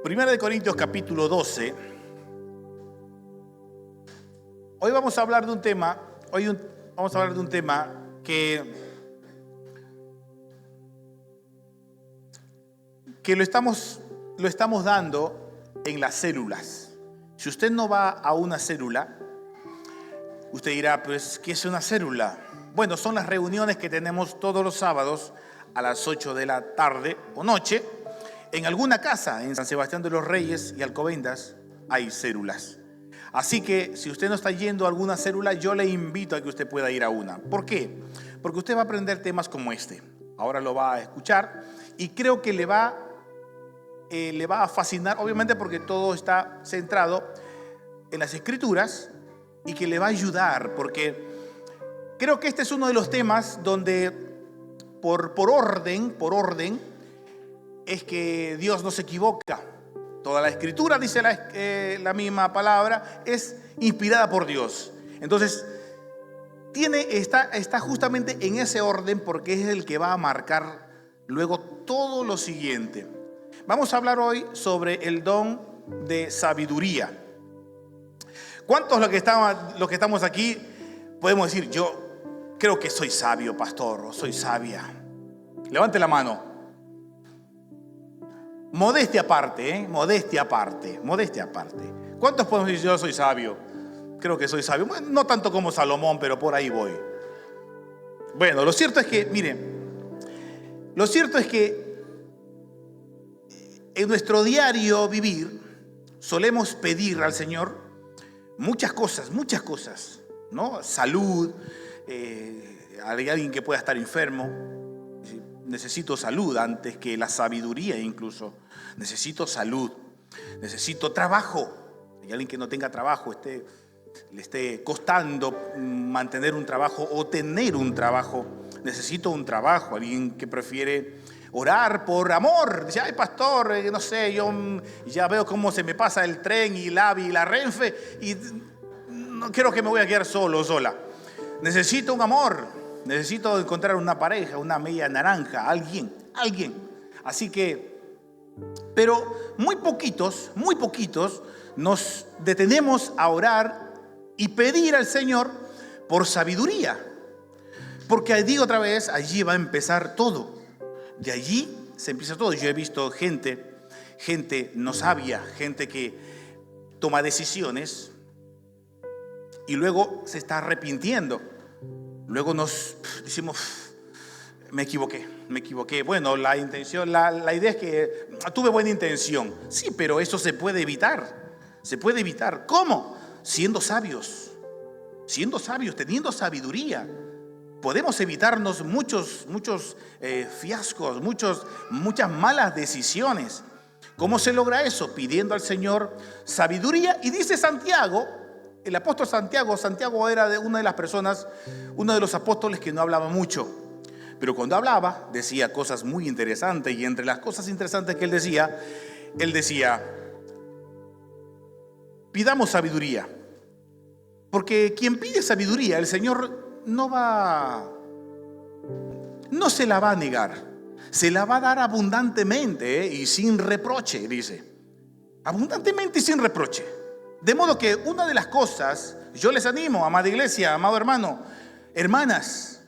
Primera de Corintios capítulo 12. Hoy vamos a hablar de un tema, que lo estamos dando en las células. Si usted no va a una célula, usted dirá, pues, ¿qué es una célula? Bueno, son las reuniones que tenemos todos los sábados a las 8 de la tarde o noche. En alguna casa, en San Sebastián de los Reyes y Alcobendas, hay células. Así que si usted no está yendo a alguna célula, yo le invito a que usted pueda ir a una. ¿Por qué? Porque usted va a aprender temas como este. Ahora lo va a escuchar y creo que le va a fascinar, obviamente porque todo está centrado en las Escrituras y que le va a ayudar, porque creo que este es uno de los temas donde por orden, es que Dios no se equivoca. Toda la Escritura, dice la misma palabra, es inspirada por Dios. Entonces, está justamente en ese orden porque es el que va a marcar luego todo lo siguiente. Vamos a hablar hoy sobre el don de sabiduría. ¿Cuántos los que estamos aquí podemos decir, yo creo que soy sabio, pastor, o soy sabia? Levante la mano. Modestia aparte, modestia aparte. ¿Cuántos podemos decir yo soy sabio? Creo que soy sabio. Bueno, no tanto como Salomón, pero por ahí voy. Bueno, lo cierto es que en nuestro diario vivir solemos pedir al Señor muchas cosas, ¿no? Salud, hay alguien que pueda estar enfermo. Necesito salud antes que la sabiduría incluso. Necesito salud. Necesito trabajo. Hay alguien que no tenga trabajo, le esté costando mantener un trabajo o tener un trabajo. Necesito un trabajo. Alguien que prefiere orar por amor. Dice, ay pastor, no sé, yo ya veo cómo se me pasa el tren y la AVI y la Renfe y no quiero que me voy a quedar solo o sola. Necesito un amor. Necesito encontrar una pareja, una media naranja, alguien. Así que, pero muy poquitos nos detenemos a orar y pedir al Señor por sabiduría. Porque digo otra vez, allí va a empezar todo. De allí se empieza todo. Yo he visto gente no sabia, gente que toma decisiones y luego se está arrepintiendo. Luego nos decimos, me equivoqué. Bueno, la idea es que tuve buena intención. Sí, pero eso se puede evitar. ¿Cómo? Siendo sabios, teniendo sabiduría. Podemos evitarnos muchos fiascos, muchas malas decisiones. ¿Cómo se logra eso? Pidiendo al Señor sabiduría. Y dice Santiago, el apóstol Santiago era uno de los apóstoles que no hablaba mucho. Pero cuando hablaba, decía cosas muy interesantes. Y entre las cosas interesantes que él decía, pidamos sabiduría. Porque quien pide sabiduría, el Señor no se la va a negar. Se la va a dar abundantemente y sin reproche, dice. Abundantemente y sin reproche. De modo que una de las cosas, yo les animo, amada iglesia, amado hermano, hermanas,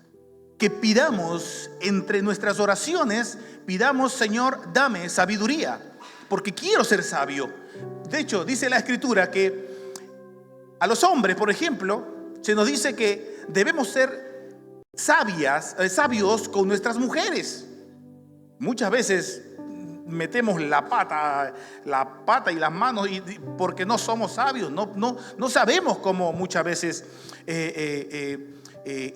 que pidamos entre nuestras oraciones, pidamos, Señor, dame sabiduría, porque quiero ser sabio. De hecho, dice la Escritura que a los hombres, por ejemplo, se nos dice que debemos ser sabios con nuestras mujeres. Muchas veces metemos la pata y las manos porque no somos sabios, no sabemos cómo muchas veces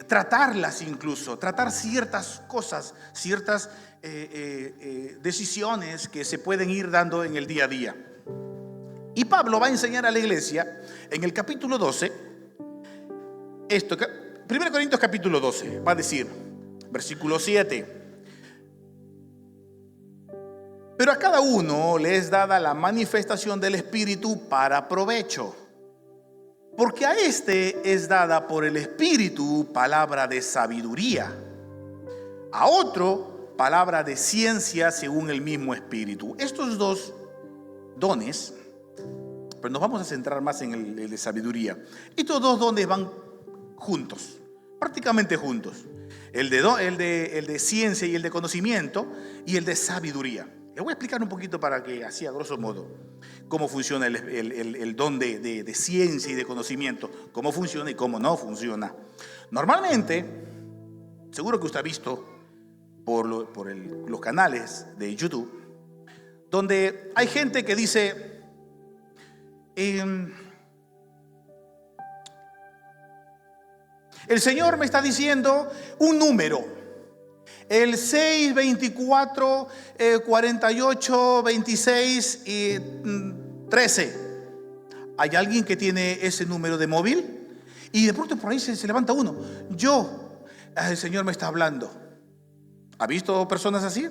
tratarlas, incluso tratar ciertas cosas, ciertas decisiones que se pueden ir dando en el día a día. Y Pablo va a enseñar a la iglesia en el capítulo 12 esto. 1 Corintios capítulo 12 va a decir, versículo 7: pero a cada uno le es dada la manifestación del Espíritu para provecho. Porque a este es dada por el Espíritu palabra de sabiduría, a otro palabra de ciencia según el mismo Espíritu. Estos dos dones, pero nos vamos a centrar más en el de sabiduría. Estos dos dones van juntos, prácticamente juntos. El de ciencia y el de conocimiento y el de sabiduría. Les voy a explicar un poquito para que, así a grosso modo, cómo funciona el don de ciencia y de conocimiento, cómo funciona y cómo no funciona. Normalmente, seguro que usted ha visto por los canales de YouTube, donde hay gente que dice, el Señor me está diciendo un número, el 6, 24, 48, 26 y 13. ¿Hay alguien que tiene ese número de móvil? Y de pronto por ahí se levanta uno. El Señor me está hablando. ¿Ha visto personas así?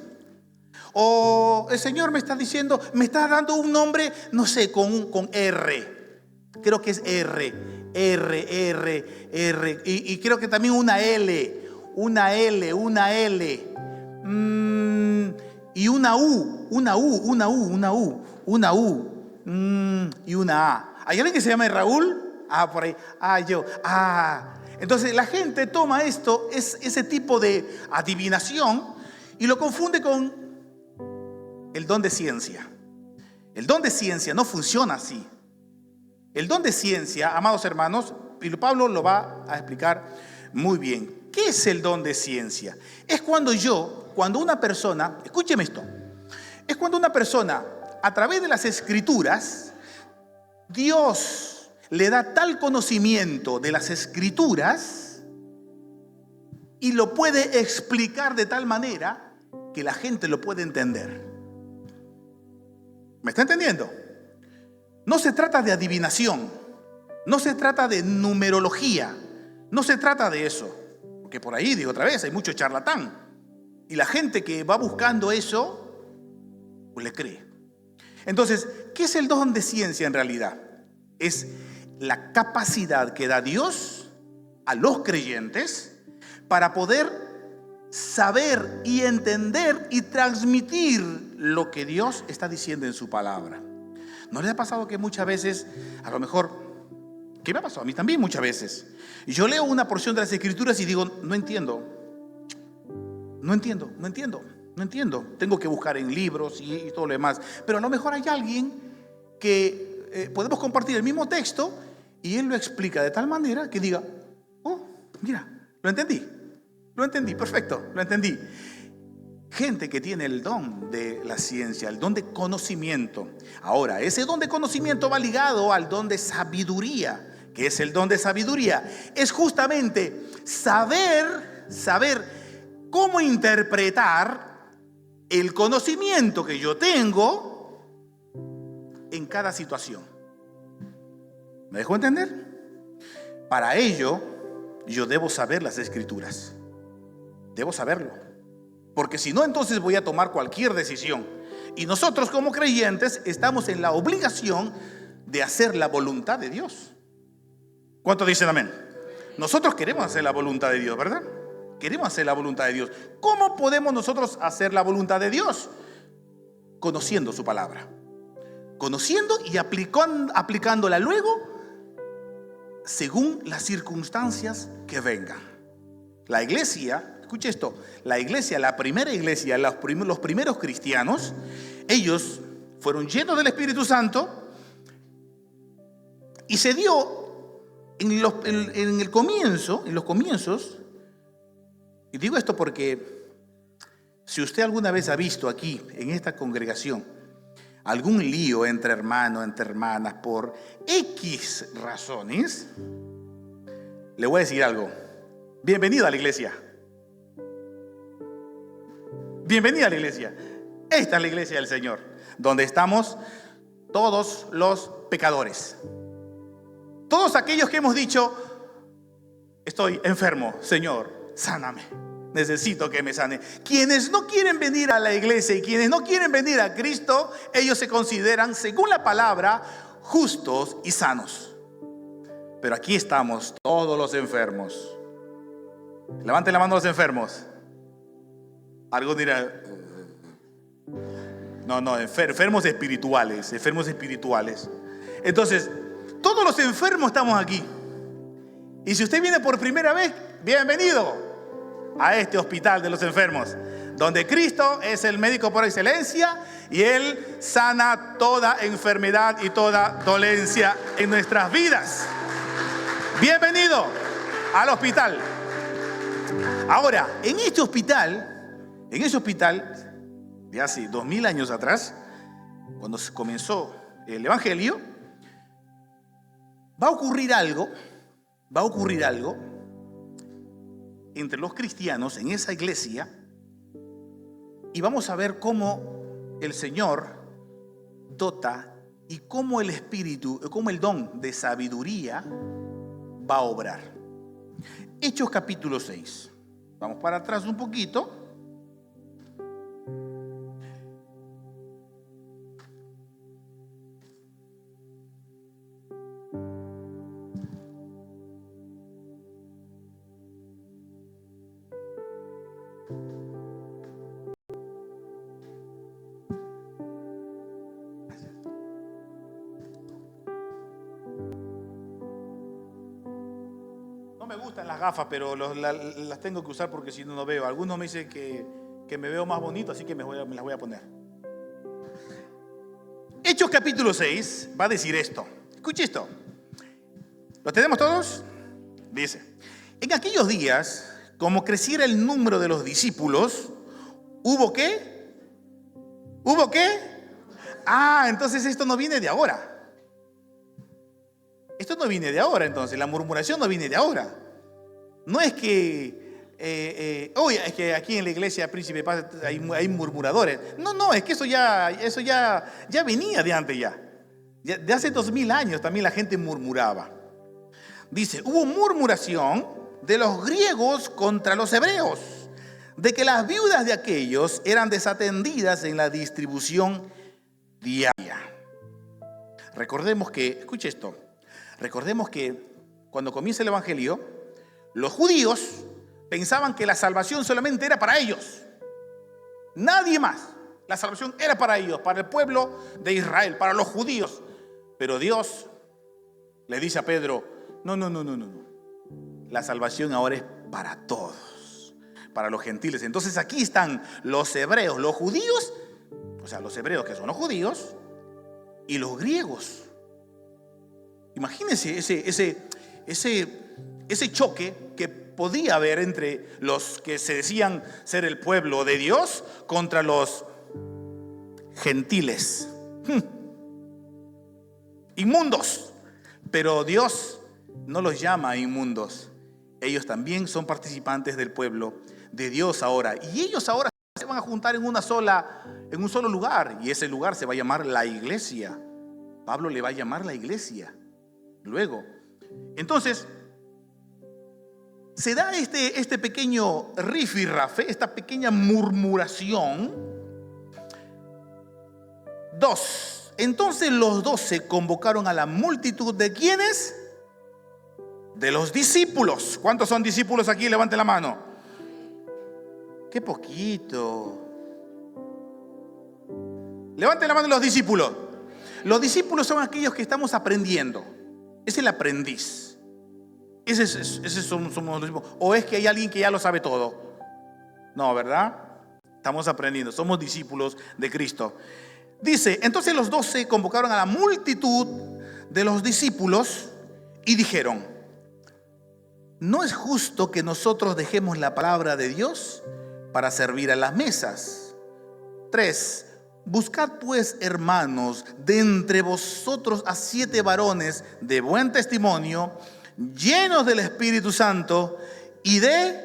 O el Señor me está diciendo, me está dando un nombre, no sé, con R. Creo que es R. Y creo que también una L. Y una U. Y una A. ¿Hay alguien que se llama Raúl? Por ahí. Yo. Entonces la gente toma ese tipo de adivinación y lo confunde con el don de ciencia. El don de ciencia no funciona así. El don de ciencia, amados hermanos, y Pablo lo va a explicar muy bien. ¿Qué es el don de ciencia? Es cuando una persona, escúcheme esto, es cuando una persona, a través de las escrituras, Dios le da tal conocimiento de las escrituras y lo puede explicar de tal manera que la gente lo puede entender. ¿Me está entendiendo? No se trata de adivinación, no se trata de numerología, no se trata de eso. Porque por ahí, digo otra vez, hay mucho charlatán. Y la gente que va buscando eso, pues le cree. Entonces, ¿qué es el don de ciencia en realidad? Es la capacidad que da Dios a los creyentes para poder saber y entender y transmitir lo que Dios está diciendo en su palabra. ¿No les ha pasado que muchas veces, a lo mejor, ¿qué me ha pasado a mí también muchas veces? Yo leo una porción de las escrituras y digo, no entiendo. Tengo que buscar en libros y todo lo demás. Pero a lo mejor hay alguien que podemos compartir el mismo texto y él lo explica de tal manera que diga, mira, lo entendí, perfecto, lo entendí. Gente que tiene el don de la ciencia, el don de conocimiento. Ahora, ese don de conocimiento va ligado al don de sabiduría. ¿Qué es el don de sabiduría? Es justamente saber cómo interpretar el conocimiento que yo tengo en cada situación. ¿Me dejo entender? Para ello, yo debo saber las escrituras. Debo saberlo. Porque si no, entonces voy a tomar cualquier decisión. Y nosotros como creyentes estamos en la obligación de hacer la voluntad de Dios. ¿Cuántos dicen amén? Nosotros queremos hacer la voluntad de Dios, ¿verdad? Queremos hacer la voluntad de Dios. ¿Cómo podemos nosotros hacer la voluntad de Dios? Conociendo su palabra. Conociendo y aplicándola luego según las circunstancias que vengan. La iglesia, escuche esto, la primera iglesia, los primeros cristianos, ellos fueron llenos del Espíritu Santo y se dio en los comienzos, y digo esto porque si usted alguna vez ha visto aquí en esta congregación algún lío entre hermanos, entre hermanas por X razones, le voy a decir algo. Bienvenido a la iglesia. Bienvenida a la iglesia. Esta es la iglesia del Señor, donde estamos todos los pecadores. Todos aquellos que hemos dicho, estoy enfermo, Señor, sáname, necesito que me sane. Quienes no quieren venir a la iglesia y quienes no quieren venir a Cristo, ellos se consideran, según la palabra, justos y sanos. Pero aquí estamos todos los enfermos. Levanten la mano los enfermos. Algunos dirán, No, enfermos espirituales, enfermos espirituales. Entonces, todos los enfermos estamos aquí. Y si usted viene por primera vez, bienvenido a este hospital de los enfermos, donde Cristo es el médico por excelencia y Él sana toda enfermedad y toda dolencia en nuestras vidas. Bienvenido al hospital. Ahora, en ese hospital, de hace 2000 años atrás, cuando se comenzó el Evangelio, va a ocurrir algo entre los cristianos en esa iglesia, y vamos a ver cómo el Señor dota y cómo el Espíritu, cómo el don de sabiduría va a obrar. Hechos capítulo 6. Vamos para atrás un poquito. No me gustan las gafas, pero las tengo que usar porque si no, no veo. Algunos me dicen que me veo más bonito, así que me las voy a poner. Hechos capítulo 6 va a decir esto. Escuche esto. ¿Lo tenemos todos? Dice: en aquellos días, como creciera el número de los discípulos, ¿hubo qué? ¿Hubo qué? Entonces esto no viene de ahora. Esto no viene de ahora, entonces. La murmuración no viene de ahora. No es que, es que aquí en la iglesia Príncipe de Paz hay murmuradores. No, es que eso ya venía de antes ya. De hace 2000 años también la gente murmuraba. Dice, hubo murmuración de los griegos contra los hebreos, de que las viudas de aquellos eran desatendidas en la distribución diaria. Recordemos que, escuche esto, recordemos que cuando comienza el Evangelio, los judíos pensaban que la salvación solamente era para ellos, nadie más. La salvación era para ellos, para el pueblo de Israel, para los judíos. Pero Dios le dice a Pedro, no. La salvación ahora es para todos, para los gentiles. Entonces aquí están los hebreos, los judíos, o sea, los hebreos que son los judíos, y los griegos. Imagínense ese choque que podía haber entre los que se decían ser el pueblo de Dios contra los gentiles. Inmundos. Pero Dios no los llama inmundos. Ellos también son participantes del pueblo de Dios ahora. Y ellos ahora se van a juntar en un solo lugar. Y ese lugar se va a llamar la iglesia. Pablo le va a llamar la iglesia. Luego, entonces, se da este pequeño rifirrafe, esta pequeña murmuración. 2. Entonces los 12 convocaron a la multitud de ¿quiénes? De los discípulos. ¿Cuántos son discípulos aquí? Levanten la mano. ¡Qué poquito! Levanten la mano los discípulos. Los discípulos son aquellos que estamos aprendiendo. Es el aprendiz. Ese somos los discípulos. ¿O es que hay alguien que ya lo sabe todo? No, ¿verdad? Estamos aprendiendo. Somos discípulos de Cristo. Dice, entonces los 12 convocaron a la multitud de los discípulos y dijeron, ¿no es justo que nosotros dejemos la palabra de Dios para servir a las mesas? 3. Buscad pues, hermanos, de entre vosotros a 7 varones de buen testimonio, llenos del Espíritu Santo y de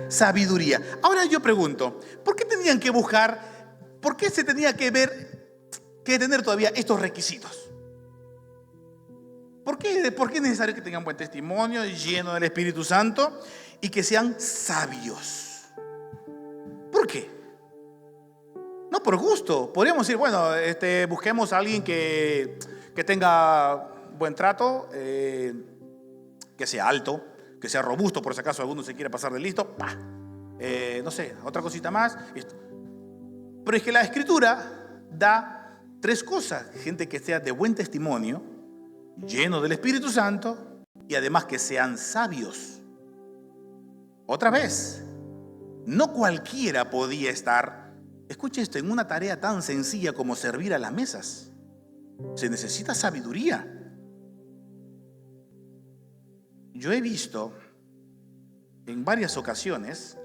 sabiduría. Ahora yo pregunto, ¿por qué tenían que buscar, por qué se tenía que tener todavía estos requisitos? ¿Por qué es necesario que tengan buen testimonio, lleno del Espíritu Santo y que sean sabios? ¿Por qué? No por gusto. Podríamos decir, bueno, busquemos a alguien que tenga buen trato, que sea alto, que sea robusto, por si acaso alguno se quiere pasar de listo. No sé, otra cosita más. Pero es que la Escritura da tres cosas: gente que sea de buen testimonio, lleno del Espíritu Santo y además que sean sabios. Otra vez, no cualquiera podía estar, escuche esto, en una tarea tan sencilla como servir a las mesas. Se necesita sabiduría. Yo he visto en varias ocasiones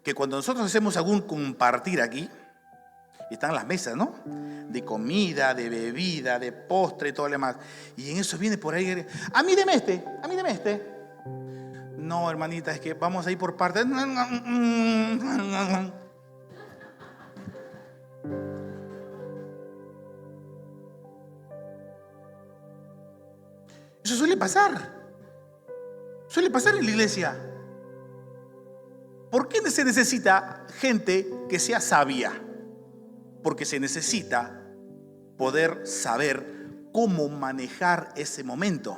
que cuando nosotros hacemos algún compartir aquí, están las mesas, ¿no? De comida, de bebida, de postre y todo lo demás. Y en eso viene por ahí: a mí deme este, a mí deme este. No, hermanita, es que vamos a ir por partes. Eso suele pasar. Suele pasar en la iglesia. ¿Por qué se necesita gente que sea sabia? Porque se necesita poder saber cómo manejar ese momento.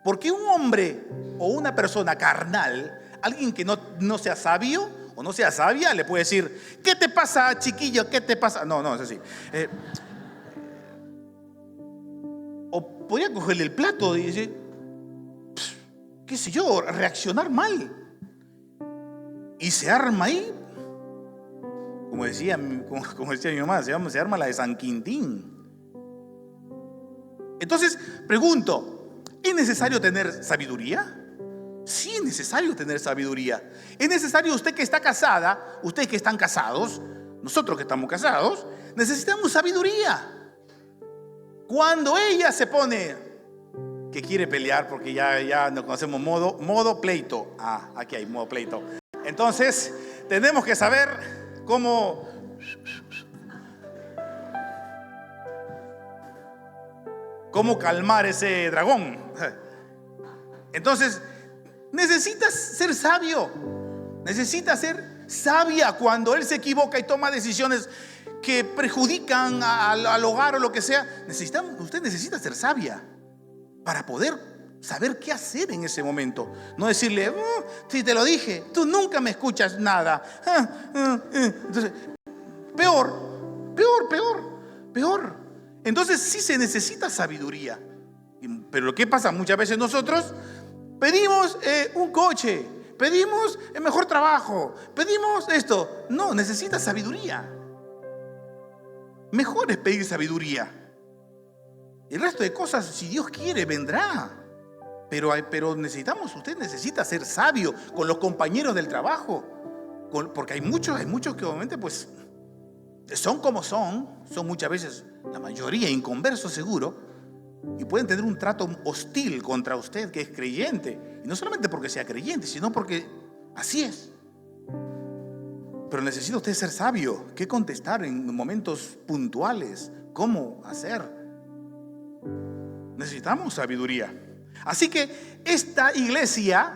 Porque un hombre o una persona carnal, alguien que no sea sabio o no sea sabia, le puede decir: ¿qué te pasa, chiquillo? ¿Qué te pasa? No, es así. O podría cogerle el plato y decir, qué sé yo, reaccionar mal. Y se arma ahí, como decía mi mamá, se arma la de San Quintín. Entonces, pregunto, ¿es necesario tener sabiduría? Sí, es necesario tener sabiduría. Es necesario, usted que está casada, ustedes que están casados, nosotros que estamos casados, necesitamos sabiduría. Cuando ella se pone que quiere pelear, porque ya nos conocemos modo pleito. Aquí hay modo pleito. Entonces, tenemos que saber cómo calmar ese dragón. Entonces, necesitas ser sabio. Necesitas ser sabia cuando él se equivoca y toma decisiones que perjudican al hogar o lo que sea. Usted necesita ser sabia para poder saber qué hacer en ese momento. No decirle, si te lo dije, tú nunca me escuchas nada. Entonces, peor. Entonces sí se necesita sabiduría. Pero ¿qué pasa? Muchas veces nosotros pedimos un coche, pedimos el mejor trabajo, pedimos esto. No, necesitas sabiduría. Mejor es pedir sabiduría. El resto de cosas, si Dios quiere, vendrá. Pero usted necesita ser sabio con los compañeros del trabajo. Porque hay muchos que obviamente pues son como son muchas veces, la mayoría inconversos seguro, y pueden tener un trato hostil contra usted que es creyente. Y no solamente porque sea creyente, sino porque así es. Pero necesita usted ser sabio, qué contestar en momentos puntuales, cómo hacer. Necesitamos sabiduría. Así que esta iglesia,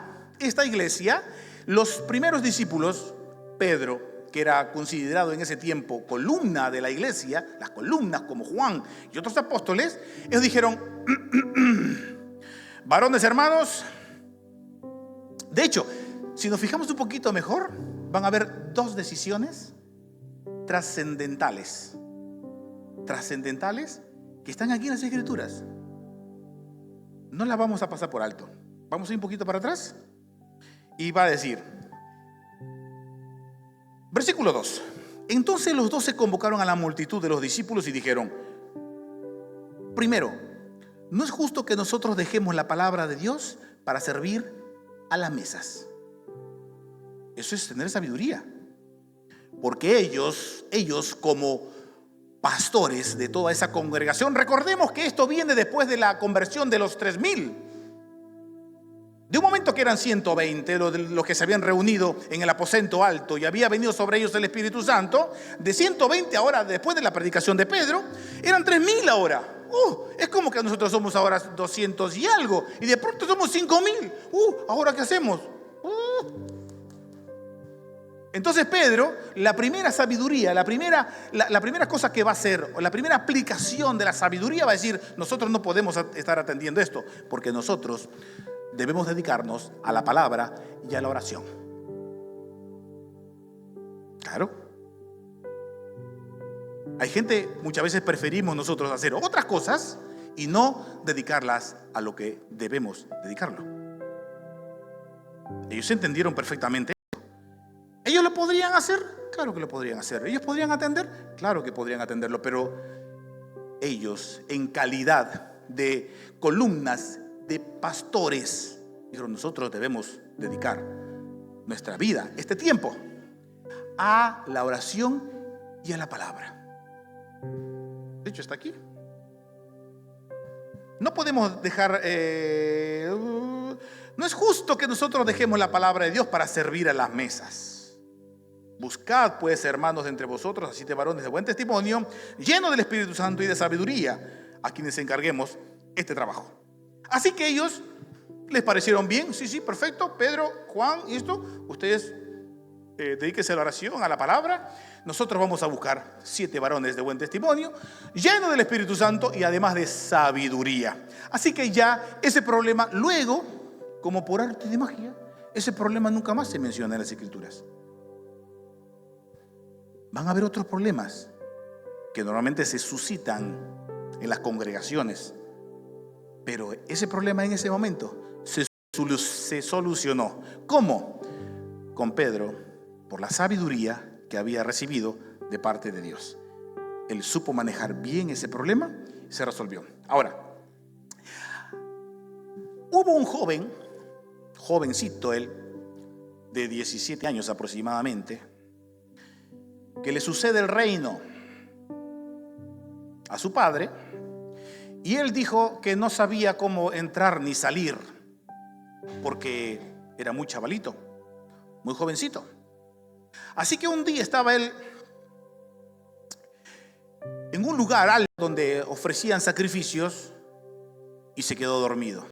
los primeros discípulos, Pedro, que era considerado en ese tiempo columna de la iglesia, las columnas como Juan y otros apóstoles, ellos dijeron, varones hermanos, de hecho, si nos fijamos un poquito mejor, van a haber dos decisiones trascendentales que están aquí en las Escrituras. No las vamos a pasar por alto. Vamos a ir un poquito para atrás y va a decir, versículo 2: entonces los 12 convocaron a la multitud de los discípulos y dijeron, primero, no es justo que nosotros dejemos la palabra de Dios para servir a las mesas. Eso es tener sabiduría. Porque ellos como pastores de toda esa congregación, recordemos que esto viene después de la conversión de los 3,000. De un momento que eran 120 los que se habían reunido en el aposento alto y había venido sobre ellos el Espíritu Santo, de 120 ahora, después de la predicación de Pedro, eran 3,000 ahora. Es como que nosotros somos ahora 200 y algo, y de pronto somos 5,000. ¿Ahora qué hacemos? Entonces Pedro, la primera sabiduría, la primera cosa que va a hacer, o la primera aplicación de la sabiduría, va a decir, nosotros no podemos estar atendiendo esto, porque nosotros debemos dedicarnos a la palabra y a la oración. Claro. Hay gente, muchas veces preferimos nosotros hacer otras cosas y no dedicarlas a lo que debemos dedicarlo. Ellos entendieron perfectamente esto. ¿Ellos lo podrían hacer? Claro que lo podrían hacer. ¿Ellos podrían atender? Claro que podrían atenderlo, pero ellos, en calidad de columnas, de pastores, dijeron: nosotros debemos dedicar nuestra vida, este tiempo, a la oración y a la palabra. De hecho, está aquí. No podemos dejar, no es justo que nosotros dejemos la palabra de Dios para servir a las mesas. Buscad pues, hermanos, entre vosotros a 7 varones de buen testimonio, llenos del Espíritu Santo y de sabiduría, a quienes encarguemos este trabajo. Así que ellos les parecieron bien. Sí, perfecto. Pedro, Juan, y esto, ustedes dedíquense a la oración, a la palabra. Nosotros vamos a buscar 7 varones de buen testimonio, llenos del Espíritu Santo y además de sabiduría. Así que ya ese problema, luego, como por arte de magia, ese problema nunca más se menciona en las Escrituras. Van a haber otros problemas que normalmente se suscitan en las congregaciones, pero ese problema en ese momento se solucionó. ¿Cómo? Con Pedro, por la sabiduría que había recibido de parte de Dios. Él supo manejar bien ese problema y se resolvió. Ahora, hubo un jovencito él, de 17 años aproximadamente, que le sucede el reino a su padre, y él dijo que no sabía cómo entrar ni salir, porque era muy chavalito, muy jovencito. Así que un día estaba él en un lugar alto donde ofrecían sacrificios y se quedó dormido.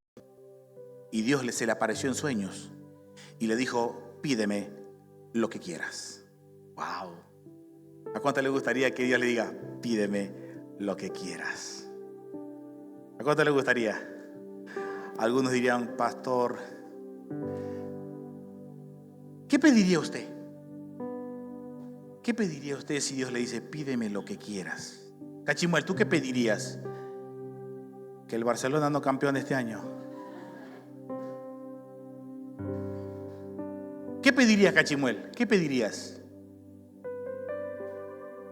Y Dios se le apareció en sueños y le dijo: pídeme lo que quieras. ¡Wow! ¿A cuánto le gustaría que Dios le diga: pídeme lo que quieras? ¿A cuánto le gustaría? Algunos dirían: pastor, ¿qué pediría usted? ¿Qué pediría usted si Dios le dice: pídeme lo que quieras? Cachimuel, ¿tú qué pedirías? Que el Barcelona no campeone este año. ¿Qué pedirías, Cachimuel? ¿Qué pedirías?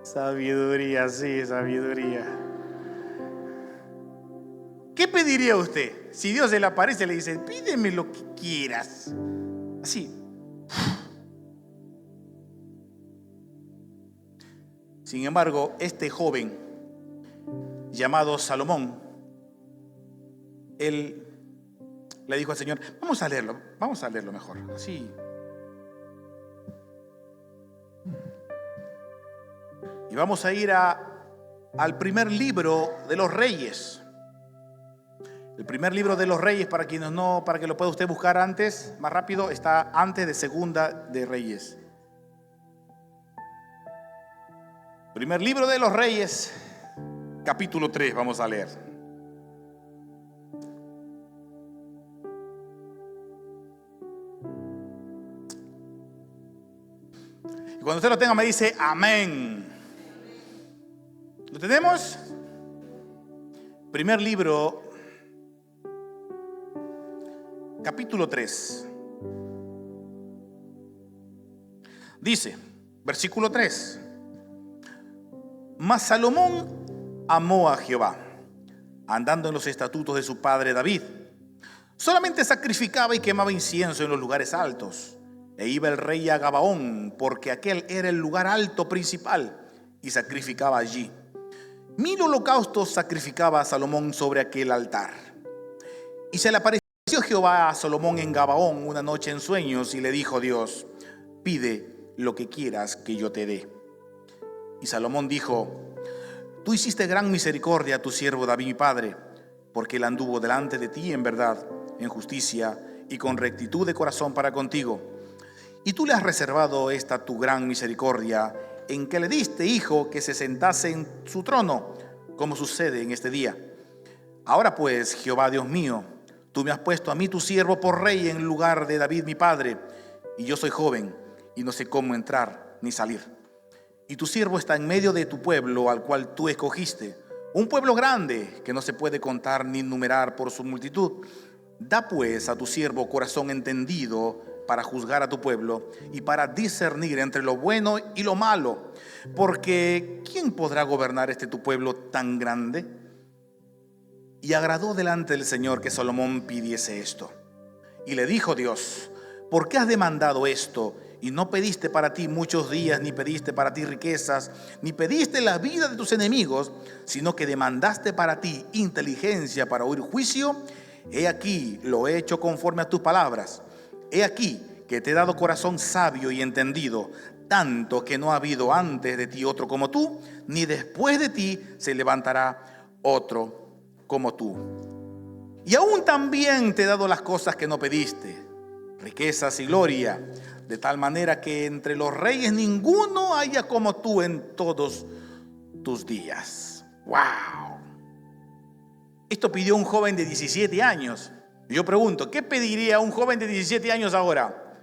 Sabiduría, sí, sabiduría. ¿Qué pediría usted si Dios se le aparece y le dice: pídeme lo que quieras? Así. Sin embargo, este joven llamado Salomón, él le dijo al Señor: vamos a leerlo mejor, así. Y vamos a ir al primer libro de los Reyes. El primer libro de los Reyes, para quienes no, para que lo pueda usted buscar antes, más rápido, está antes de Segunda de Reyes. Primer libro de los Reyes, capítulo 3, vamos a leer. Y cuando usted lo tenga me dice amén. ¿Lo tenemos? Primer libro, capítulo 3. Dice, versículo 3. Mas Salomón amó a Jehová, andando en los estatutos de su padre David. Solamente sacrificaba y quemaba incienso en los lugares altos. E iba el rey a Gabaón, porque aquel era el lugar alto principal, y sacrificaba allí. 1000 holocaustos sacrificaba a Salomón sobre aquel altar. Y se le apareció Jehová a Salomón en Gabaón una noche en sueños, y le dijo Dios: pide lo que quieras que yo te dé. Y Salomón dijo: tú hiciste gran misericordia a tu siervo David mi padre, porque él anduvo delante de ti en verdad, en justicia y con rectitud de corazón para contigo. Y tú le has reservado esta tu gran misericordia, en que le diste hijo que se sentase en su trono, como sucede en este día. Ahora pues, Jehová Dios mío, tú me has puesto a mí tu siervo por rey en lugar de David mi padre, y yo soy joven y no sé cómo entrar ni salir. y tu siervo está en medio de tu pueblo al cual tú escogiste, un pueblo grande que no se puede contar ni numerar por su multitud. Da pues a tu siervo corazón entendido para juzgar a tu pueblo y para discernir entre lo bueno y lo malo, porque ¿quién podrá gobernar tu pueblo tan grande? Y agradó delante del Señor que Salomón pidiese esto. Y le dijo Dios: ¿por qué has demandado esto? Y no pediste para ti muchos días, ni pediste para ti riquezas, ni pediste la vida de tus enemigos, sino que demandaste para ti inteligencia para oír juicio. He aquí, lo he hecho conforme a tus palabras. He aquí que te he dado corazón sabio y entendido, tanto que no ha habido antes de ti otro como tú, ni después de ti se levantará otro como tú. Y aún también te he dado las cosas que no pediste, riquezas y gloria, de tal manera que entre los reyes ninguno haya como tú en todos tus días. ¡Wow! Esto pidió un joven de 17 años. Yo pregunto, ¿qué pediría un joven de 17 años ahora?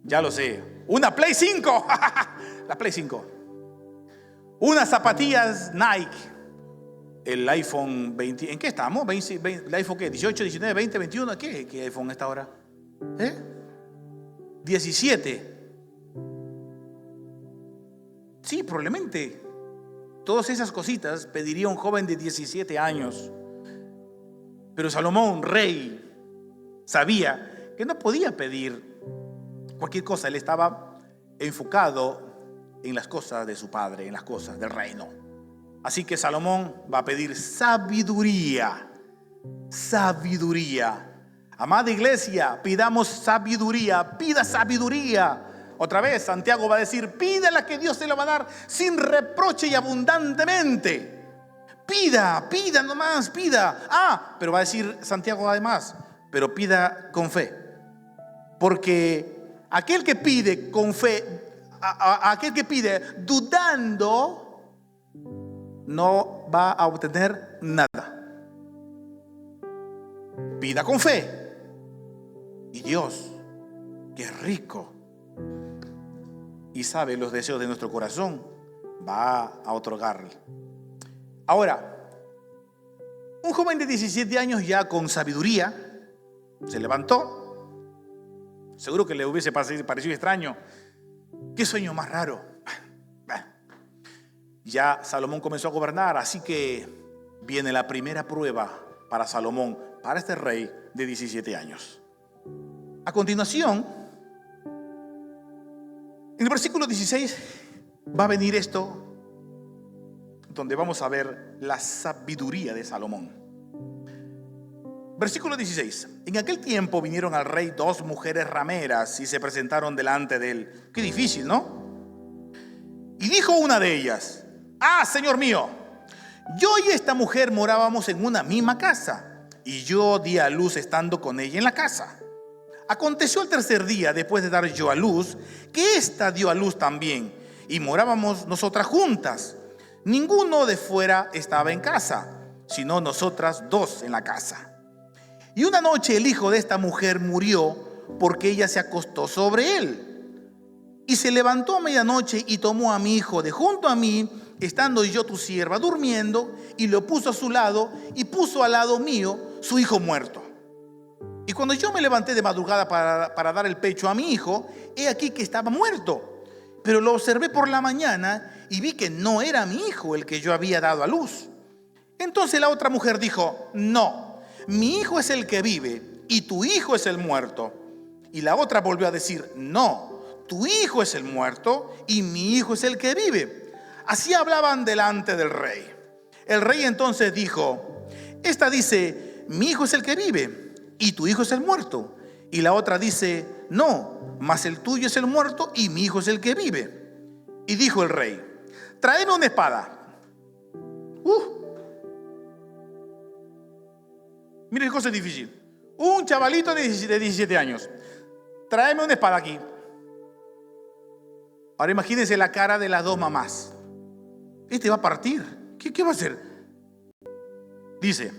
Ya lo sé. Una Play 5. La Play 5. Unas zapatillas Nike. El iPhone 20. ¿En qué estamos? ¿El iPhone qué? ¿18, 19, 20, 21? ¿Qué iPhone está ahora? 17. Sí, probablemente. Todas esas cositas pediría un joven de 17 años. Pero Salomón, rey, sabía que no podía pedir cualquier cosa. Él estaba enfocado en las cosas de su padre, en las cosas del reino. Así que Salomón va a pedir sabiduría. Sabiduría. Amada iglesia, pidamos sabiduría. Pida sabiduría. Otra vez Santiago va a decir: pídala que Dios se la va a dar sin reproche y abundantemente. Pida nomás, pida. Pero va a decir Santiago además, pero pida con fe. Porque aquel que pide con fe, aquel que pide dudando, no va a obtener nada. Pida con fe. Y Dios, que es rico y sabe los deseos de nuestro corazón, va a otorgarle. Ahora, un joven de 17 años ya con sabiduría se levantó. Seguro que le hubiese parecido extraño. ¿Qué sueño más raro? Ya Salomón comenzó a gobernar, así que viene la primera prueba para Salomón, para este rey de 17 años. A continuación, en el versículo 16 va a venir esto, donde vamos a ver la sabiduría de Salomón. Versículo 16. En aquel tiempo vinieron al rey 2 mujeres rameras y se presentaron delante de él. Qué difícil, ¿no? Y dijo una de ellas: Señor mío, yo y esta mujer morábamos en una misma casa, y yo di a luz estando con ella en la casa. Aconteció el tercer día, después de dar yo a luz, que ésta dio a luz también, y morábamos nosotras juntas. Ninguno de fuera estaba en casa, sino nosotras 2 en la casa. Y una noche el hijo de esta mujer murió, porque ella se acostó sobre él. Y se levantó a medianoche y tomó a mi hijo de junto a mí, estando yo tu sierva durmiendo, y lo puso a su lado, y puso al lado mío su hijo muerto. Y cuando yo me levanté de madrugada para dar el pecho a mi hijo, he aquí que estaba muerto. Pero lo observé por la mañana y vi que no era mi hijo el que yo había dado a luz. Entonces la otra mujer dijo: no, mi hijo es el que vive y tu hijo es el muerto. Y la otra volvió a decir: no, tu hijo es el muerto y mi hijo es el que vive. Así hablaban delante del rey. El rey entonces dijo: esta dice: mi hijo es el que vive y tu hijo es el muerto. Y la otra dice: no, mas el tuyo es el muerto y mi hijo es el que vive. Y dijo el rey: tráeme una espada. Mire qué cosa difícil. Un chavalito de 17 años. Tráeme una espada aquí. Ahora imagínense la cara de las 2 mamás. Este va a partir. ¿Qué va a hacer? Dice: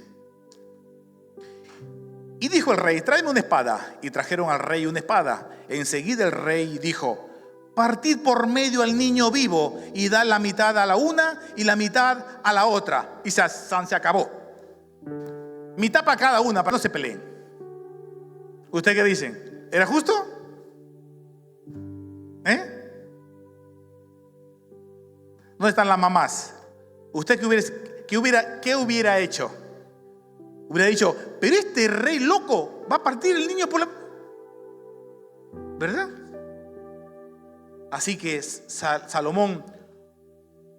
y dijo el rey: tráeme una espada. Y trajeron al rey una espada. Enseguida el rey dijo: partid por medio al niño vivo y dad la mitad a la una y la mitad a la otra. Y se acabó. Mitad para cada una, para que no se peleen. ¿Usted qué dicen? ¿Era justo? ¿Dónde están las mamás? ¿Usted qué hubiera hecho? Hubiera dicho, pero este rey loco va a partir el niño por la... ¿Verdad? Así que Salomón,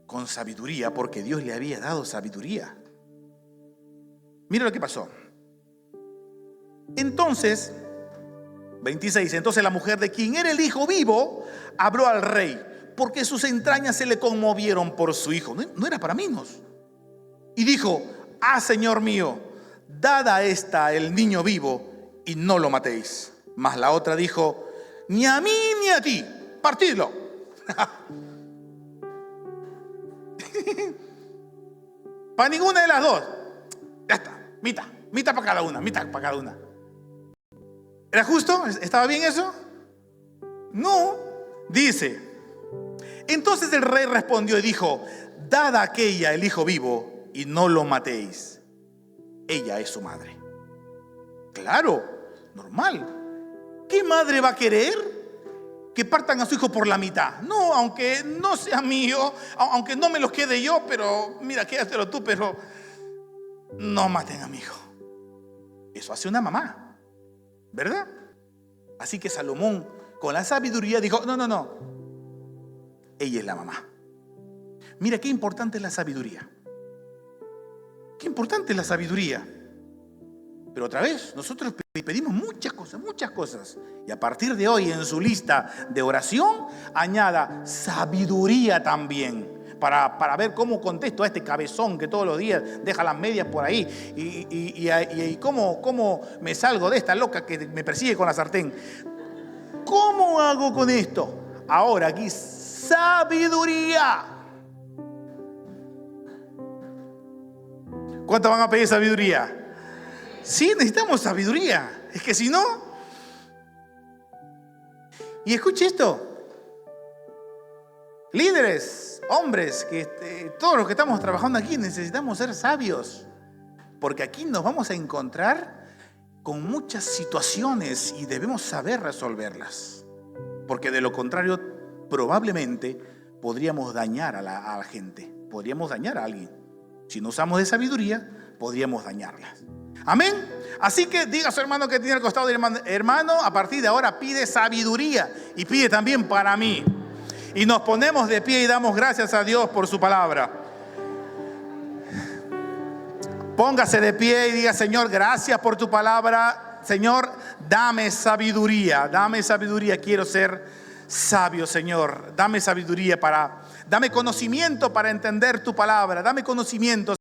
con sabiduría, porque Dios le había dado sabiduría. Mira lo que pasó. Entonces, 26, entonces la mujer de quien era el hijo vivo habló al rey, porque sus entrañas se le conmovieron por su hijo. No era para menos. Y dijo, señor mío, dad a esta el niño vivo y no lo matéis. Mas la otra dijo, ni a mí ni a ti, partidlo. Para ninguna de las dos. Ya está, mitad para cada una, mitad para cada una. ¿Era justo? ¿Estaba bien eso? No. Dice, entonces el rey respondió y dijo, dad a aquella el hijo vivo y no lo matéis. Ella es su madre. Claro, normal. ¿Qué madre va a querer que partan a su hijo por la mitad? No, aunque no sea mío, aunque no me lo quede yo, pero mira, quédatelo tú, pero no maten a mi hijo. Eso hace una mamá, ¿verdad? Así que Salomón, con la sabiduría, dijo, no, ella es la mamá. Mira qué importante es la sabiduría. Qué importante es la sabiduría. Pero otra vez, nosotros pedimos muchas cosas. Y a partir de hoy, en su lista de oración, añada sabiduría también. Para ver cómo contesto a este cabezón que todos los días deja las medias por ahí. Y cómo me salgo de esta loca que me persigue con la sartén. ¿Cómo hago con esto? Ahora aquí, sabiduría. ¿Cuánto van a pedir sabiduría? Sí, necesitamos sabiduría. Es que si no... Y escuche esto. Líderes, hombres, todos los que estamos trabajando aquí necesitamos ser sabios. Porque aquí nos vamos a encontrar con muchas situaciones y debemos saber resolverlas. Porque de lo contrario, probablemente podríamos dañar a la gente. Podríamos dañar a alguien. Si no usamos de sabiduría, podríamos dañarlas. Amén. Así que diga a su hermano que tiene al costado del hermano, a partir de ahora pide sabiduría y pide también para mí. Y nos ponemos de pie y damos gracias a Dios por su palabra. Póngase de pie y diga, Señor, gracias por tu palabra. Señor, dame sabiduría. Quiero ser sabio, Señor. Dame sabiduría dame conocimiento para entender tu palabra. Dame conocimiento,